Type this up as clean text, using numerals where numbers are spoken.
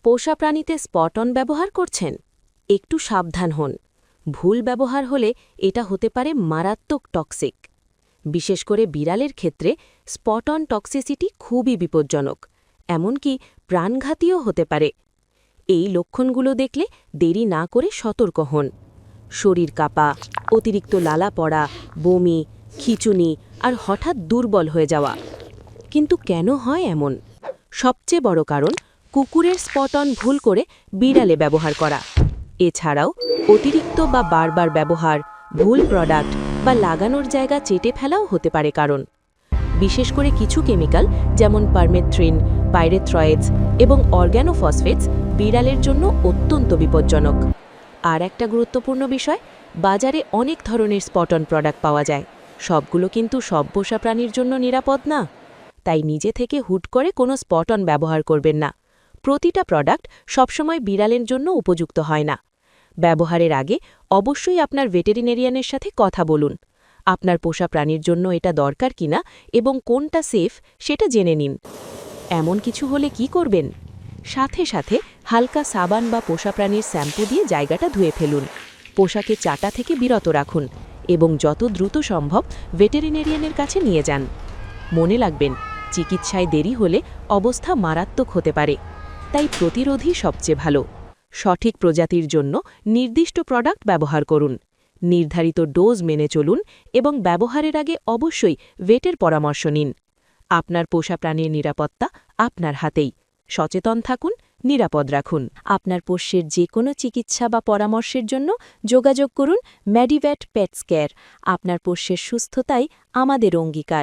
পোষা প্রাণীতে spot on ব্যবহার করছেন? একটু সাবধান হন। ভুল ব্যবহার হলে এটা হতে পারে মারাত্মক টক্সিক। বিশেষ করে বিড়ালের ক্ষেত্রে স্পট অন টক্সিসিটি খুবই বিপজ্জনক, এমনকি প্রাণঘাতীও হতে পারে। এই লক্ষণগুলো দেখলে দেরি না করে সতর্ক হন। শরীর কাঁপা, অতিরিক্ত লালা পড়া, বমি, খিঁচুনি আর হঠাৎ দুর্বল হয়ে যাওয়া। কিন্তু কেন হয় এমন? সবচেয়ে বড় কারণ কুকুরের স্পট অন ভুল করে বিড়ালে ব্যবহার করা। এছাড়াও অতিরিক্ত বা বারবার ব্যবহার, ভুল প্রোডাক্ট বা লাগানোর জায়গা চেটে ফেলাও হতে পারে কারণ। বিশেষ করে কিছু কেমিক্যাল যেমন পারমেথ্রিন, পাইরেথ্রয়েডস এবং অর্গ্যানোফসফেটস বিড়ালের জন্য অত্যন্ত বিপজ্জনক। আর একটা গুরুত্বপূর্ণ বিষয়, বাজারে অনেক ধরনের স্পট অন প্রোডাক্ট পাওয়া যায়। সবগুলো কিন্তু সব পোষা প্রাণীর জন্য নিরাপদ না। তাই নিজে থেকে হুট করে কোনো স্পট অন ব্যবহার করবেন না। প্রতিটা প্রোডাক্ট সবসময় বিড়ালের জন্য উপযুক্ত হয় না। ব্যবহারের আগে অবশ্যই আপনার ভেটেরিনেরিয়ানের সাথে কথা বলুন। আপনার পোষা প্রাণীর জন্য এটা দরকার কিনা এবং কোনটা সেফ সেটা জেনে নিন। এমন কিছু হলে কি করবেন? সাথে সাথে হালকা সাবান বা পোষা প্রাণীর শ্যাম্পু দিয়ে জায়গাটা ধুয়ে ফেলুন। পোশাকে চাটা থেকে বিরত রাখুন এবং যত দ্রুত সম্ভব ভেটেরিনেরিয়ানের কাছে নিয়ে যান। মনে রাখবেন, চিকিৎসায় দেরি হলে অবস্থা মারাত্মক হতে পারে। তাই প্রতিরোধই সবচেয়ে ভালো। সঠিক প্রজাতির জন্য নির্দিষ্ট প্রোডাক্ট ব্যবহার করুন। নির্ধারিত ডোজ মেনে চলুন এবং ব্যবহারের আগে অবশ্যই ভেটের পরামর্শ নিন। আপনার পোষা প্রাণীর নিরাপত্তা আপনার হাতেই। সচেতন থাকুন, নিরাপদ রাখুন। আপনার পোষ্যের যে কোনো চিকিৎসা বা পরামর্শের জন্য যোগাযোগ করুন মেডিভেট পেটস কেয়ার। আপনার পোষ্যের সুস্থতাই আমাদের অঙ্গীকার।